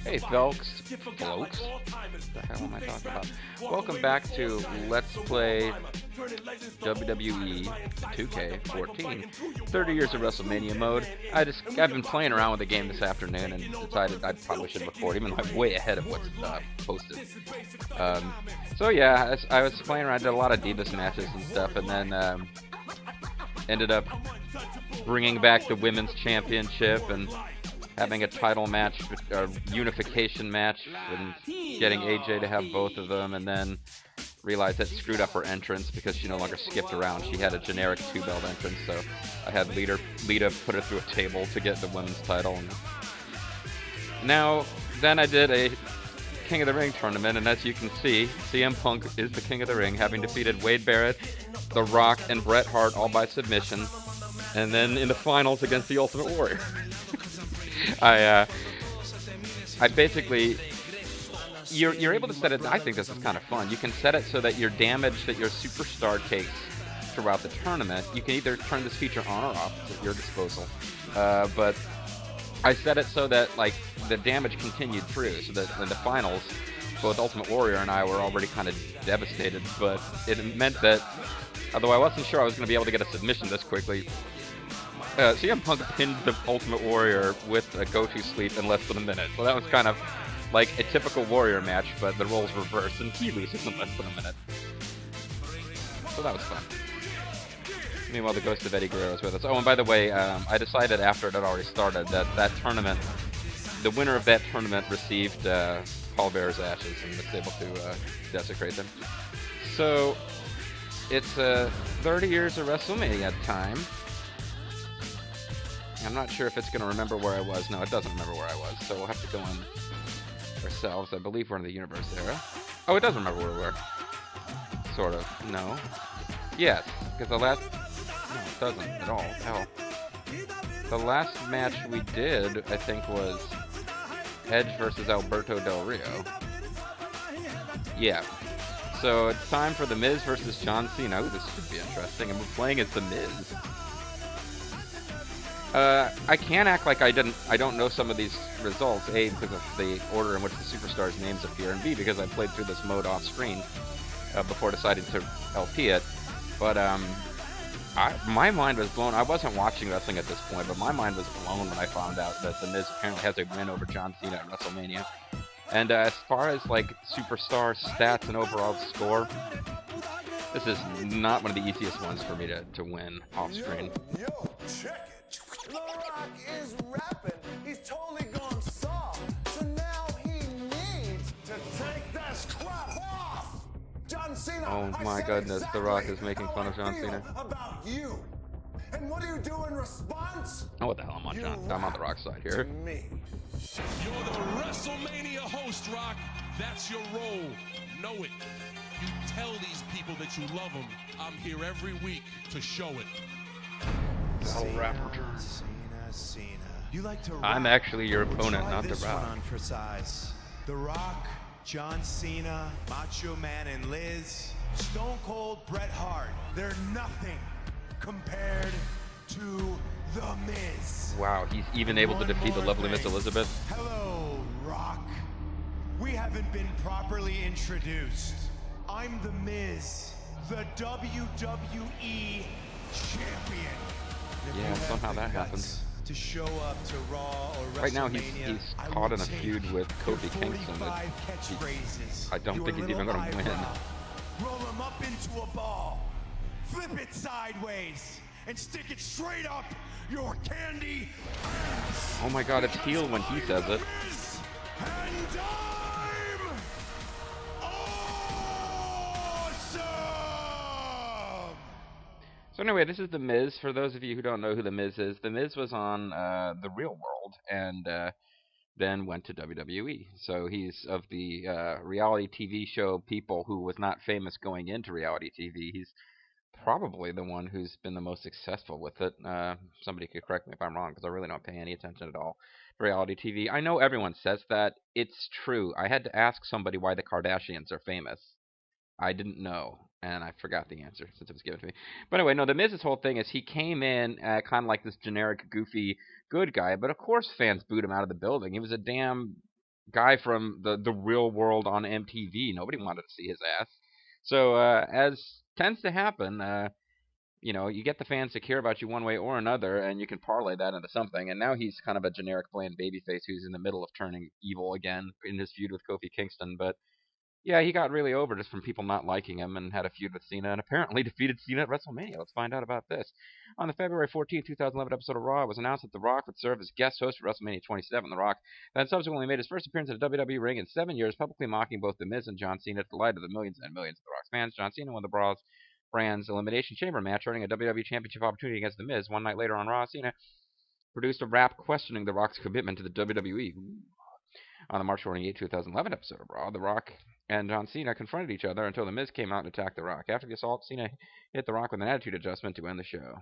Hey folks, what the hell am I talking about? Welcome back to Let's Play WWE 2K14, 30 years of WrestleMania mode. I've been playing around with the game this afternoon and decided I probably should record, even though I'm way ahead of what's posted. So yeah, I was playing around, did a lot of Divas matches and stuff, and then ended up bringing back the Women's Championship and having a title match, a unification match, and getting AJ to have both of them, and then realized that screwed up her entrance because she no longer skipped around. She had a generic 2-belt entrance, so I had Lita put her through a table to get the women's title. And now, then I did a King of the Ring tournament, and as you can see, CM Punk is the King of the Ring, having defeated Wade Barrett, The Rock, and Bret Hart all by submission, and then in the finals against the Ultimate Warrior. I basically, you're able to set it. I think this is kind of fun. You can set it so that your damage that your superstar takes throughout the tournament, you can either turn this feature on or off. It's at your disposal. But I set it so that like the damage continued through, so that in the finals, both Ultimate Warrior and I were already kind of devastated. But it meant that, although I wasn't sure I was going to be able to get a submission this quickly, CM Punk pinned the Ultimate Warrior with a go-to sleep in less than a minute. So that was kind of like a typical Warrior match, but the roles reversed, and he loses in less than a minute. So that was fun. Meanwhile, the ghost of Eddie Guerrero is with us. Oh, and by the way, I decided after it had already started that tournament, the winner of that tournament received Paul Bearer's ashes and was able to desecrate them. So it's 30 years of WrestleMania time. I'm not sure if it's going to remember where I was. No, it doesn't remember where I was, so we'll have to go in ourselves. I believe we're in the Universe era. Oh, it does remember where we were. Sort of. No. Yes, because the last... No, it doesn't at all. Hell. The last match we did, I think, was Edge versus Alberto Del Rio. Yeah. So it's time for The Miz versus John Cena. Ooh, this should be interesting. And we're playing as The Miz. I can't act like I don't know some of these results, A, because of the order in which the superstars' names appear, and B, because I played through this mode off-screen before deciding to LP it. But my mind was blown. I wasn't watching wrestling at this point, but my mind was blown when I found out that The Miz apparently has a win over John Cena at WrestleMania. And as far as like superstar stats and overall score, this is not one of the easiest ones for me to win off-screen. Yo, check it. The Rock is rapping. He's totally gone soft. So now he needs to take this crap off. John Cena. Oh my goodness, The Rock is making fun of John Cena. About you. And what do you do in response? Oh, what the hell? I'm on The Rock's side here. Me. You're the WrestleMania host, Rock. That's your role. Know it. You tell these people that you love them. I'm here every week to show it. Cena. You like to rock. I'm actually your opponent, Try not The this Rock. one on for size. The Rock, John Cena, Macho Man and Liz, Stone Cold Bret Hart. They're nothing compared to The Miz. Wow, he's even able to defeat the lovely Miss Elizabeth. Hello, Rock. We haven't been properly introduced. I'm The Miz, the WWE champion. If you Yeah, have somehow the that guts happens. To show up to Raw or Right now, he's WrestleMania, I caught will in a take feud with your Kofi Kingston. 45 catchphrases, I don't your think he's little even gonna win. eyebrow, roll them up into a ball, flip it sideways, and stick it straight up your candy ass. Oh my god, it's heel when he says it. And I'm awesome! So anyway, this is The Miz. For those of you who don't know who The Miz is, The Miz was on The Real World and then went to WWE. So he's of the reality TV show people who was not famous going into reality TV. He's probably the one who's been the most successful with it. Somebody could correct me if I'm wrong, because I really don't pay any attention at all to reality TV. I know everyone says that. It's true. I had to ask somebody why the Kardashians are famous. I didn't know. And I forgot the answer since it was given to me. But anyway, no, the Miz's whole thing is he came in kind of like this generic, goofy, good guy. But of course fans booed him out of the building. He was a damn guy from the real world on MTV. Nobody wanted to see his ass. So as tends to happen, you get the fans to care about you one way or another, and you can parlay that into something. And now he's kind of a generic bland babyface who's in the middle of turning evil again in his feud with Kofi Kingston. But yeah, he got really over just from people not liking him and had a feud with Cena and apparently defeated Cena at WrestleMania. Let's find out about this. On the February 14, 2011 episode of Raw, it was announced that The Rock would serve as guest host for WrestleMania 27. The Rock then subsequently made his first appearance at a WWE ring in 7 years, publicly mocking both The Miz and John Cena to the delight of the millions and millions of The Rock's fans. John Cena won the brand's Elimination Chamber match, earning a WWE Championship opportunity against The Miz. One night later on Raw, Cena produced a rap questioning The Rock's commitment to the WWE. On the March 28, 2011 episode of Raw, The Rock and John Cena confronted each other until The Miz came out and attacked The Rock. After the assault, Cena hit The Rock with an attitude adjustment to end the show.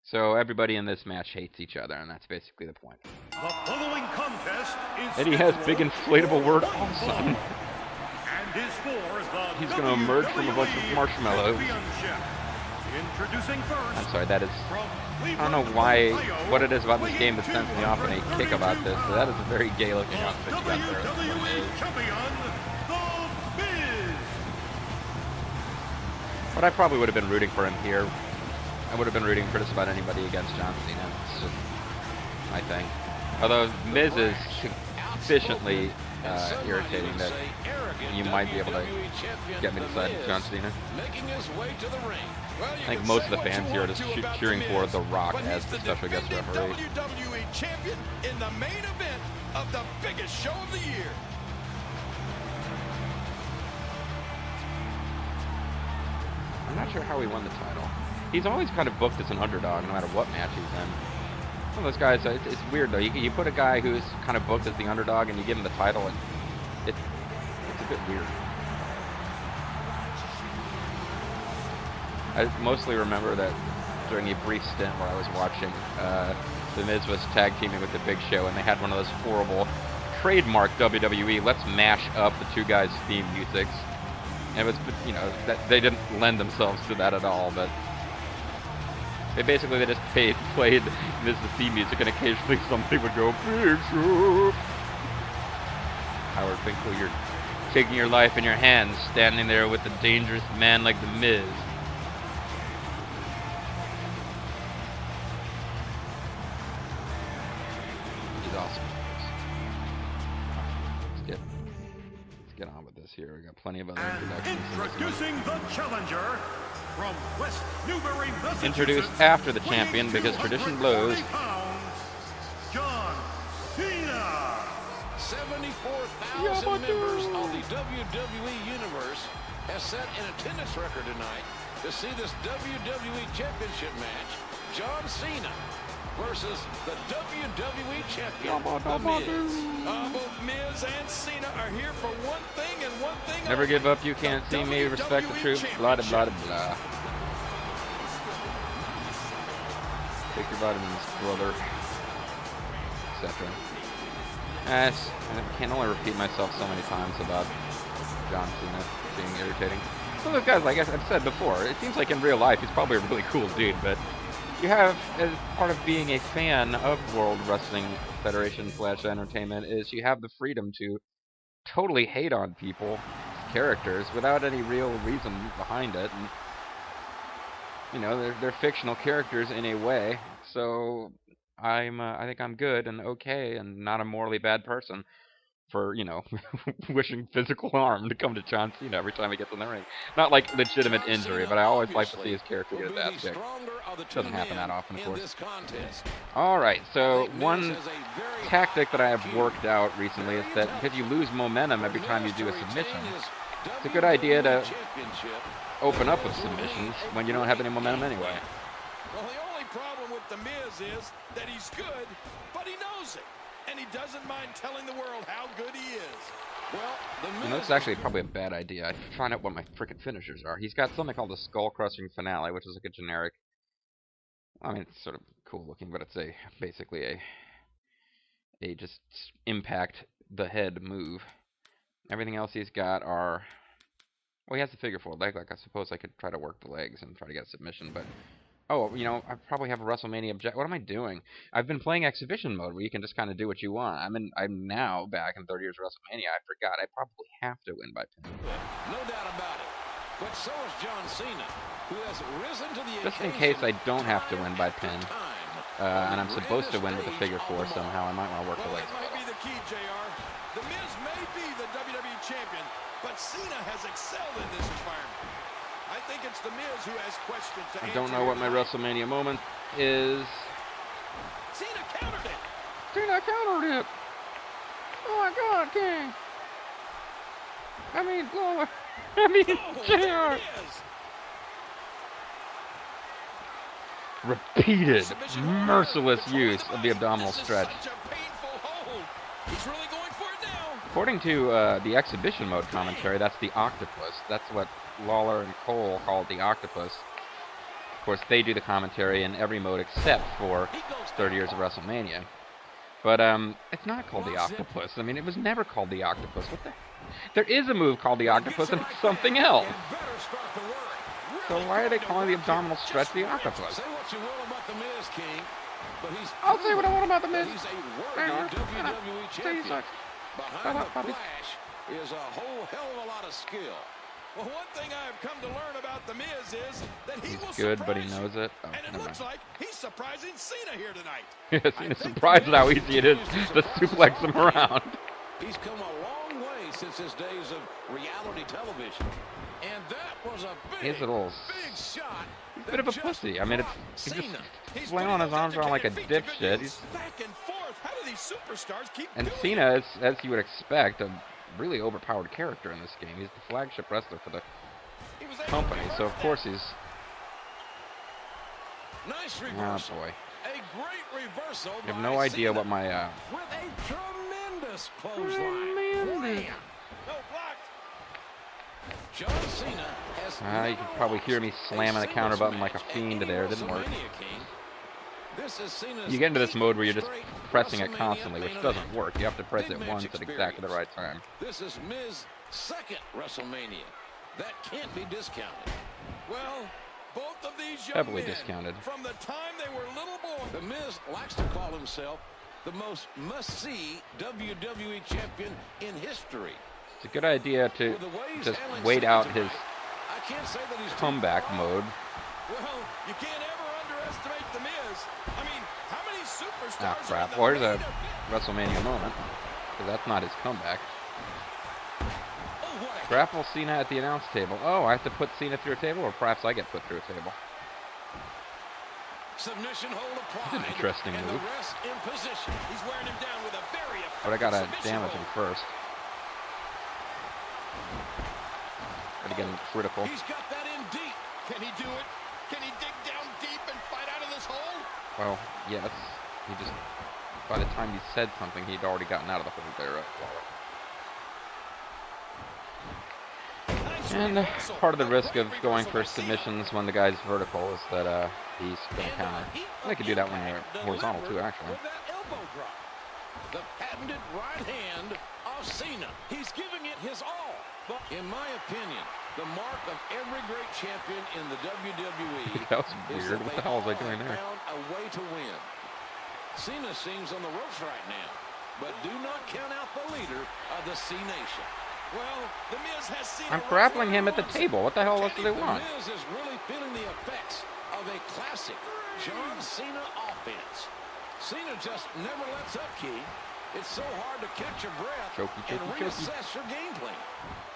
So everybody in this match hates each other, and that's basically the point. The following contest is And he has big inflatable word awesome. and is for the He's going to emerge from a bunch of WWE marshmallows. Championship. Introducing first. I'm sorry, that is... From I don't know why, Ohio, what it is about this game that sends me off in a kick about this, but that is a very gay-looking outfit you got there. WWE Champion, The Miz. But I probably would have been rooting for him here. I would have been rooting for just about anybody against John Cena. It's just my thing. Although Miz is sufficiently irritating that you might be able to get me to side with John Cena. I think most of the fans here are just cheering for The Rock as the special guest referee. WWE champion in the main event of the biggest show of the year. I'm not sure how he won the title. He's always kind of booked as an underdog no matter what match he's in. Some of those guys, it's weird though. You put a guy who's kind of booked as the underdog and you give him the title, and it's a bit weird. I mostly remember that during a brief stint where I was watching, The Miz was tag teaming with The Big Show, and they had one of those horrible trademark WWE, let's mash up the two guys' theme musics. And it was, that they didn't lend themselves to that at all, but they just played Miz's theme music, and occasionally somebody would go, Big Show. Howard Finkel, you're taking your life in your hands, standing there with a dangerous man like The Miz. He's awesome. Let's get on with this here. We got plenty of other introductions. Introducing the challenger from West Newbury, Massachusetts. Introduced after the champion because tradition blows. John Cena. 74,000 members of the WWE Universe has set an attendance record tonight to see this WWE Championship match. John Cena versus the WWE Champion, The Miz. Both Miz and Cena are here for one thing and one thing Never only. give up, you can't see me, respect the truth, blah, blah, blah, blah. Take your vitamins, brother, etc. I can only repeat myself so many times about John Cena being irritating. Some of those guys, like I've said before, it seems like in real life he's probably a really cool dude, but you have, as part of being a fan of World Wrestling Federation / entertainment, is you have the freedom to totally hate on people, characters, without any real reason behind it. And, they're fictional characters in a way, so I think I'm good and okay and not a morally bad person for, wishing physical harm to come to John Cena every time he gets in the ring. Not like legitimate injury, but I always like to see his character get his ass kicked. Doesn't happen that often, of course. Alright, so one tactic that I have worked out recently is that because you lose momentum every time you do a submission, it's a good idea to open up with submissions when you don't have any momentum anyway. Well, the only problem with The Miz is that he's good, but he knows it. And he doesn't mind telling the world how good he is. Well, The Miz... It's actually probably a bad idea. I should find out what my frickin' finishers are. He's got something called the skull-crushing finale, which is like a generic... it's sort of cool looking, but it's basically a just impact the head move. Everything else he's got are Well, he has the figure 4 leg lock. I suppose I could try to work the legs and try to get a submission, but oh, you know, I probably have a WrestleMania object. What am I doing? I've been playing exhibition mode where you can just kind of do what you want. I'm now back in 30 years of WrestleMania. I forgot. I probably have to win by pin. No doubt about it. But so is John Cena, who has risen to the Just in case I don't have to win by pin, and I'm supposed to win with the figure 4 somehow, I might want to work the legs. That might be the key, JR. The Miz may be the WWE champion, but Cena has excelled in this environment. I think it's the Miz who has questions to answer. I don't know what my WrestleMania moment is. Cena countered it. Cena countered it. Oh my God, King. I mean, JR. Repeated, merciless use of the abdominal stretch. He's really going for it now. According to the exhibition mode commentary, that's the octopus. That's what Lawler and Cole call it, the octopus. Of course, they do the commentary in every mode except for 30 years of WrestleMania. But it's not called the octopus. I mean, it was never called the octopus. What the? There is a move called the octopus, and it's something else. So why are they calling the abdominal stretch the octopus? Say what you will about the Miz, King, but he's I'll say what I want about the Miz. He's a worthy WWE champion. Behind the flash is a whole hell of a lot of skill. Well, one thing I have come to learn about the Miz is that he will good, but he surprise knows it. Oh, and it looks like he's surprising Cena here tonight. Yes, Cena's surprised at how easy it is to suplex him around. He's come a long way since his days of reality television. And that was a big, He's a little shot. He's a bit of a pussy. I mean, he's just flailing his arms around like a dipshit. He's back and forth. How do these superstars keep and doing Cena is, as you would expect, a really overpowered character in this game. He's the flagship wrestler for the company, so of course he's... Nice Oh reversal. boy. A great reversal. You have no idea what my... With a tremendous clothesline. No, blocked. John Cena has you can probably hear me slamming the counter button like a fiend there. It didn't work. You get into this mode where you're just pressing it constantly, which doesn't work. You have to press it once at exactly the right time. This is Miz's second WrestleMania. That can't be discounted. Well, both of these young Heavily men, discounted. from the time they were little boys. The Miz likes to call himself the most must-see WWE champion in history. It's a good idea to just wait out his comeback mode. Well, you can't ever underestimate the Miz. I mean, how many superstars? Ah, crap. Well, here's a WrestleMania moment, because that's not his comeback. Grapple Cena at the announce table. Oh, I have to put Cena through a table, or perhaps I get put through a table. Submission hold applied. That's an interesting and move. The rest in position. He's wearing him down with a very effective But I gotta submission damage him hold. first. Gotta get him critical. He's got that in deep. Can he do it? Can he dig down deep and fight out of this hole? Well, yes. He just, by the time he said something, he'd already gotten out of the hole there. And part of the risk of going for submissions when the guy's vertical is that he's going to counter. They could do that when you're horizontal too, actually. With that elbow drop. The patented right hand of Cena. He's giving it his all. But in my opinion, the mark of every great champion in the WWE That was weird. What the hell was I doing there? Found a way to win. Cena seems on the ropes right now, but do not count out the leader of the C Nation. Well, the Miz has seen I'm grappling him at the table. What the hell else do they want? The Miz is really feeling the effects of a classic John Cena offense. Cena just never lets up, Key. It's so hard to catch your breath and reassess your game plan.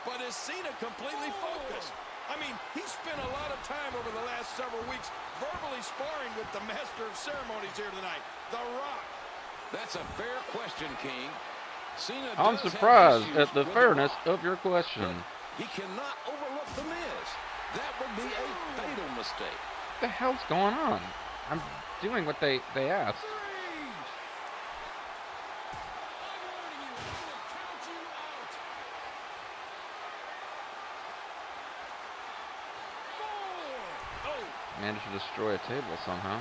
But is Cena completely focused? I mean, he spent a lot of time over the last several weeks verbally sparring with the master of ceremonies here tonight, The Rock. That's a fair question, King. Cena I'm does surprised have issues at the with fairness Rock. of your question. He cannot overlook the Miz. That would be a fatal mistake. What the hell's going on? I'm doing what they asked. Managed to destroy a table somehow.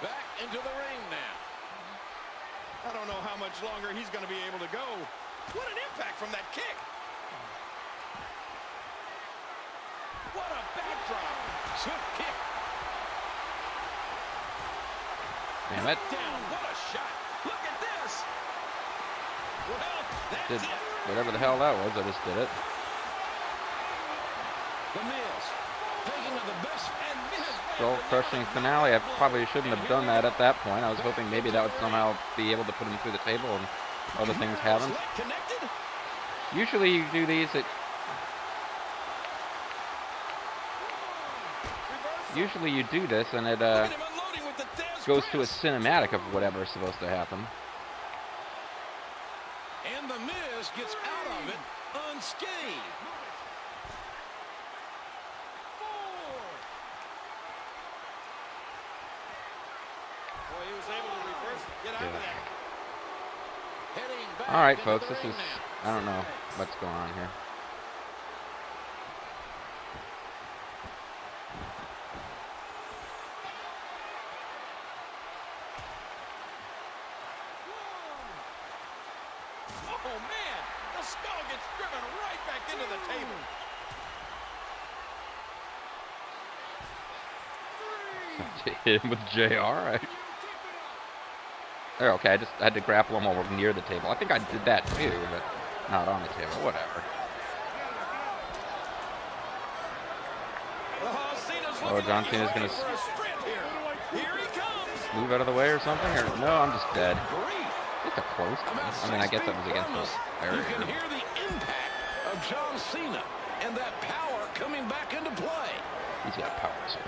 Back into the ring now. I don't know how much longer he's going to be able to go. What an impact from that kick. What a backdrop. Swift kick. Damn it. Down. What a shot. Look at this. Well, that's Did it. whatever the hell that was, I just did it. The Miz, thinking of the best. And Miz Skull crushing finale. I probably shouldn't have done that at that point. I was hoping maybe that would somehow be able to put him through the table and other things haven't. connected. Usually you do these usually you do this and it Look at him unloading with the Tez goes to a press. cinematic of whatever's supposed to happen. And the Miz gets out of it unscathed. Boy, he was able to reverse it. Get out of that. Heading back All right, into folks, the this ring is, now. I don't know what's going on here. Oh, man. The skull gets driven right back into the table. Hit him with JR. Okay, I had to grapple him over near the table. I think I did that too, but not on the table. Whatever. Oh, John Cena's gonna Here he comes. move out of the way or something? Or no, I'm just dead. It's a close one. I mean, I guess that was against the You can barrier. hear the impact of John Cena and that power coming back into play. He's got power, sir.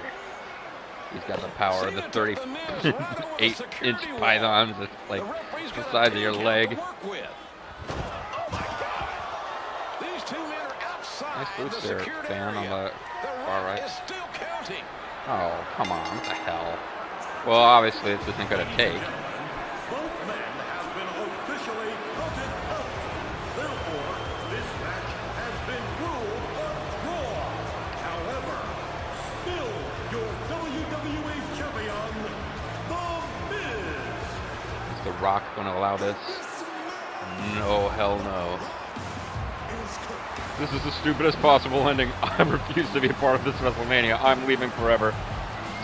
He's got the power of the Cena took the Miz right over the 38-inch security wall. pythons. It's like The referee's the got a size of your 10 count leg. to work with. Oh my God! These two men are outside Nice boots the there, secured fan, on area. the The far ref right. is still counting. Oh, come on. What the hell? Well, obviously, this isn't going to take. Both men have been officially counted out. Therefore, this match has been ruled a draw. However, still your WWE champion, The Miz. Is The Rock going to allow this? No, hell no. This is the stupidest possible ending. I refuse to be a part of this WrestleMania. I'm leaving forever.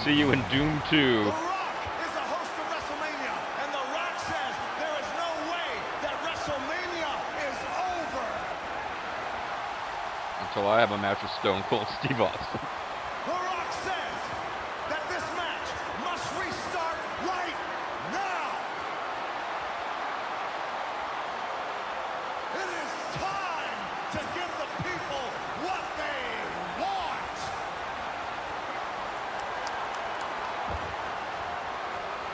See you in Doom 2. The Rock is the host of WrestleMania, and The Rock says there is no way that WrestleMania is over. Until I have a match with Stone Cold Steve Austin. The Rock says that this match must restart right now. It is time to give the people what they want.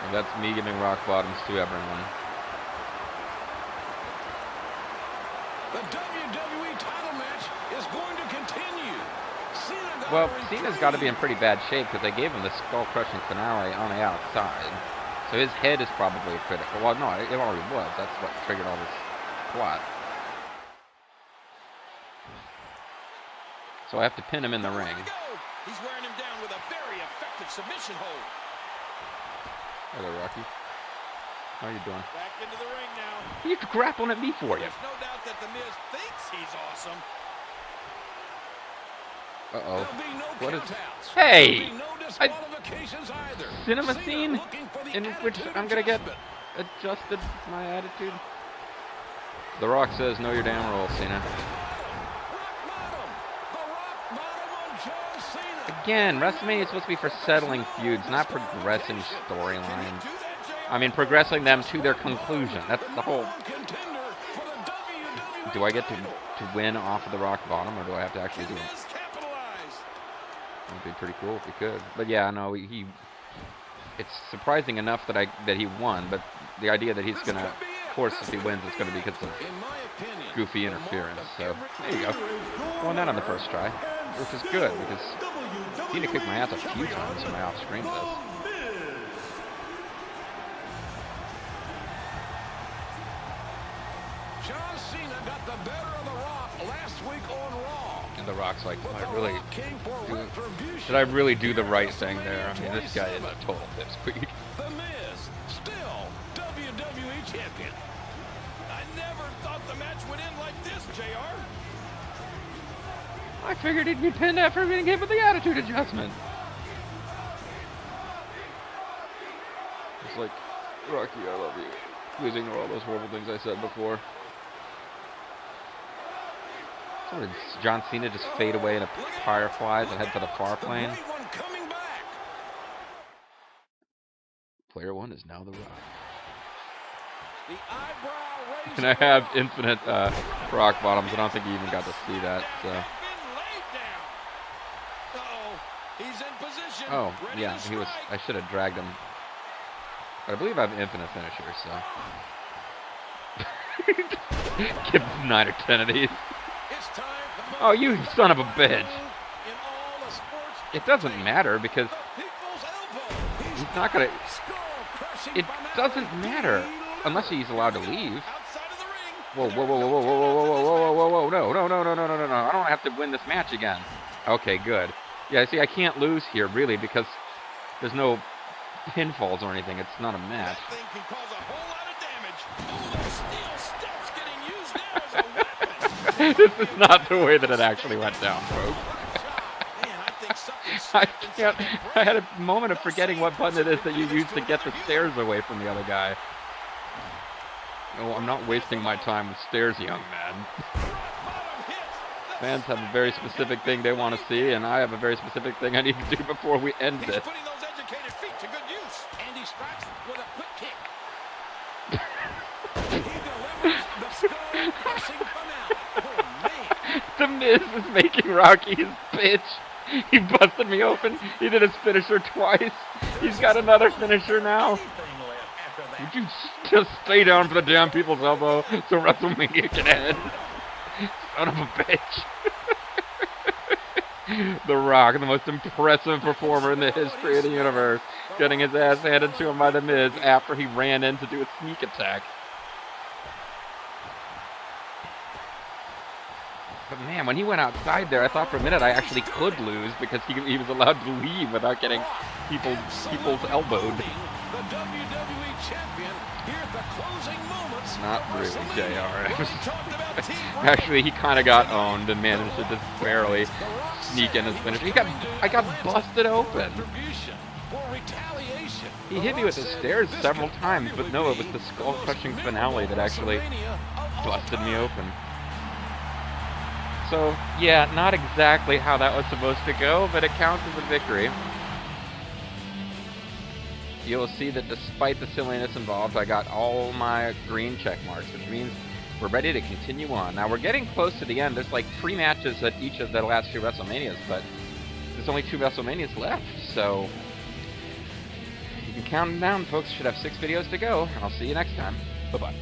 And that's me giving rock bottoms to everyone. The WWE title match is going to continue. Cena Well, Cena's got to be in pretty bad shape because they gave him the skull-crushing finale on the outside. So his head is probably critical. Well, no, it already was. That's what triggered all this plot. So I have to pin him in the ring. He's wearing him down with a very effective submission hold. Hello, Rocky. How you doing? Back into the ring now. He's grappling at me for you. There's no doubt that The Miz thinks he's awesome. Uh-oh. There'll be no What is... countouts. Hey! There'll be no I... disqualifications either. Cinema Cena scene looking for the in which attitude I'm going to get adjustment. adjusted my attitude. The Rock says, know your damn role, Cena. Again, WrestleMania is supposed to be for settling feuds, not progressing storylines. I mean, progressing them to their conclusion. That's the whole... Do I get to win off of the rock bottom, or do I have to actually do it? That'd be pretty cool if we could. But yeah, no, he... It's surprising enough that he won, but the idea that he's gonna... Of course, if he wins, it's gonna be because of goofy interference. So, there you go. Won that on the first try, which is good, because Cena kicked my ass a few times when I off-screened this. John Cena got the better of The Rock last week on Raw. And The Rock's like, Did did I really do the right thing there? I mean, this guy is a total pipsqueak. The Miz, still WWE champion. I never thought the match would end like this, JR. I figured he'd be pinned after being hit with the attitude adjustment. It's like, Rocky, I love you. Please ignore all those horrible things I said before. So did John Cena just fade away in a fireflies and head for the far plane? Player one is now The Rock. And I have infinite rock bottoms. I don't think you even got to see that. So. Oh, yeah, he was. I should have dragged him. But I believe I have infinite finishers, so. Give 9 or 10 of these. Oh, you son of a bitch. It doesn't matter because he's not gonna. It doesn't matter unless he's allowed to leave. Whoa, whoa, whoa, whoa, whoa, whoa, whoa, whoa, whoa, whoa, whoa, no, no, no, no, no, no, no, no. I don't have to win this match again. Okay, good. Yeah, see, I can't lose here really because there's no pinfalls or anything. It's not a match. That thing can cause a whole lot of damage. Oh, those steel steps getting used now as a weapon. This is not the way that it actually went down, folks. I can't. I had a moment of forgetting what button it is that you use to get the stairs away from the other guy. No, I'm not wasting my time with stairs, young man. Fans have a very specific thing they want to see, and I have a very specific thing I need to do before we end this. Putting those educated feet to good use. And he strikes with a quick kick. He delivers the skull-crushing finale. Oh, man. The Miz is making Rocky his bitch. He busted me open. He did his finisher twice. He's got another finisher now. Would you just stay down for the damn people's elbow so WrestleMania can end? Son of a bitch. The Rock, the most impressive performer in the history of the universe, getting his ass handed to him by The Miz after he ran in to do a sneak attack. But man, when he went outside there, I thought for a minute I actually could lose because he was allowed to leave without getting people's elbowed. The WWE champion here at the closing moments. Not really, JR. Actually, he kind of got owned and managed to just barely sneak in his finish. I got busted open. He hit me with the stairs several times, but no, it was the skull-crushing finale that actually busted me open. So, yeah, not exactly how that was supposed to go, but it counts as a victory. You'll see that despite the silliness involved, I got all my green check marks, which means we're ready to continue on. Now, we're getting close to the end. There's like 3 matches at each of the last 2 WrestleManias, but there's only 2 WrestleManias left, so you can count them down, folks. Should have 6 videos to go, and I'll see you next time. Bye-bye.